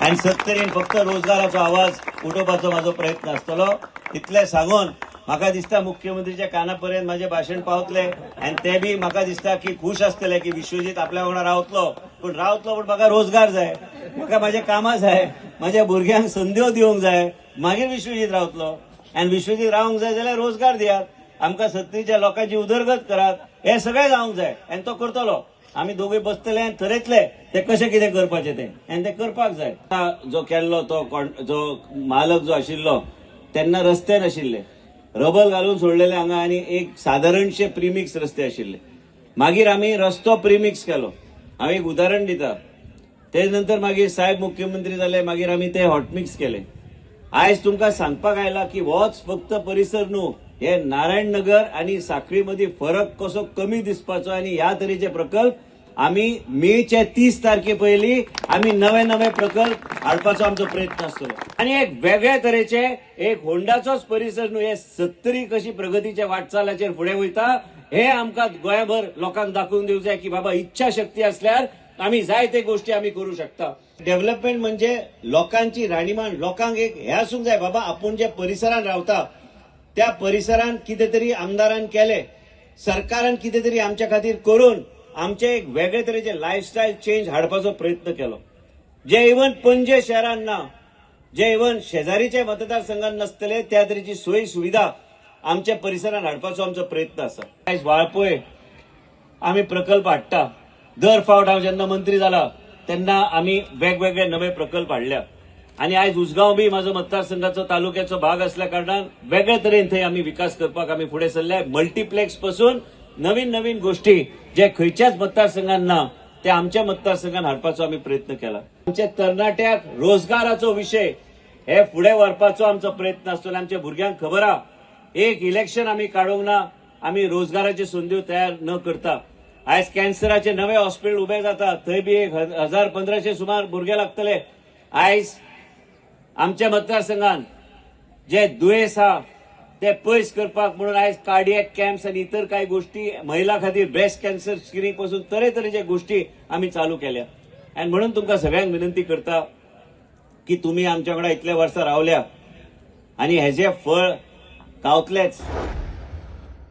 आणि सत्तरीन फक्त रोजगाराचो आवाज उठोवपाचो माझो प्रयत्न आसतलो इतले सांगून म्हाका दिसता मुख्यमंत्रीच्या कानापर्यंत माझे भाषण पावतले आणि ते बी म्हाका दिसता की खुश आसतले की विश्वजीत आपल्या वांगडा रावतलो पण म्हाका रोजगार जाय, म्हाका माझे कामां जाय, माझ्या भुरग्यांक संद्यो दिवंक जाय, मागीर विश्वजीत रावतलो आणि विश्वजीत रावंक जाय जाल्यार रोजगार दियात, आमकां सत्तरीच्या लोकांची उदरगत करात, हे सगळें जावंक जाय आणि तो करतलो. आम्ही दोघे बसतले आणि ठरयतले ते कशें कितें करपाचें ते आणि ते करपाक जाय. जो केल्लो तो जो मालक जो आशिल्लो तेन्ना रस्ते नाशिल्ले, रबल घालून सोडलेले हांगा आनी एक सादारणशे प्रीमिक्स रस्ते आशिल्ले. मागीर आमी रस्तो प्रीमिक्स केलो. हांव एक उदाहरण दिता. ते नंतर मागीर साहेब मुख्यमंत्री जाले, मागीर आमी ते हॉटमिक्स केले. आयज तुमकां सांगपाक आयला की होच फक्त परिसर न्हू, हे नारायण नगर आणि साखळी मध्ये फरक कसो कमी दिसपाचो आणि ह्या तरेचे प्रकल्प आम्ही मेच्या 30 तारखे पयलीं आम्ही नवे नवे प्रकल्प हाडपाचो आमचो प्रयत्न आसतलो. आणि एक वेगळ्या तरेचे एक होंडाचोच परिसर न्हू, हे सत्तरी कशी प्रगतीच्या वाटचालाचेर फुडें वयता हे आमकां गोंयभर लोकांक दाखोवन दिवंक जाय की बाबा इच्छा शक्ती असल्यार आम्ही जाय ते गोष्टी आम्ही करू शकता. डेव्हलपमेंट म्हणजे लोकांची राहणीमान, लोकांक एक हे आसूंक जाय बाबा आपण जे परिसरात रावता त्या परिसरात कितें तरी आमदारान केले, सरकारान कितें तरी आमच्या खातीर करून आमचे एक वेगळे तरेचे लायफस्टायल चेंज हाडपाचो प्रयत्न केलो, जे इवन पणजे शहरान ना, जे इवन शेजारीचे मतदारसंघात नसतले त्या तरेची सोयी सुविधा आमच्या परिसरात हाडपाचो आमचो प्रयत्न आसा. आयज वाळपय आम्ही प्रकल्प हाडटा. दर फावट हांव जेन्ना मंत्री जाला तेन्ना आम्ही वेगवेगळे नवे प्रकल्प हाडल्या आणि आयज उसगांव बी माझो मतदारसंघाचो तालुक्याचो भाग असल्या कारणान वेगळ्या तरेन थंय आम्ही विकास करपाक आम्ही फुडें सरले. मल्टीप्लेक्स पासून नवीन नवीन गोष्टी जे खंयच्याच मतदारसंघात ना ते आमच्या मतदारसंघात हाडपाचो आम्ही प्रयत्न केला. आमच्या तरणाट्याक रोजगाराचो विषय हे फुडें व्हरपाचो आमचो प्रयत्न आसतलो. आमच्या भुरग्यांक खबर आहा एक इलेक्शन आम्ही काडूंक ना आम्ही रोजगाराची संधी तयार न करता. आयज कॅन्सराचे नवे हॉस्पिटल उभे जातात, थंय बी 1000-1500 सुमार भुरगे लागतले. आयज आमच्या मतदारसंघात जे दुयेंस आहा ते पयस करपाक म्हणून आयज कार्डियॅक कॅम्प्स आणि इतर काही गोष्टी महिला खातीर ब्रेस्ट कॅन्सर स्क्रीनिंग पासून तरेतरेचे गोष्टी आम्ही चालू केल्या. आणि म्हणून तुमकां सगळ्यांक विनंती करता की तुम्ही आमच्या वांगडा इतल्या वर्सां रावल्या आणि हेजे फळ गावतलेच.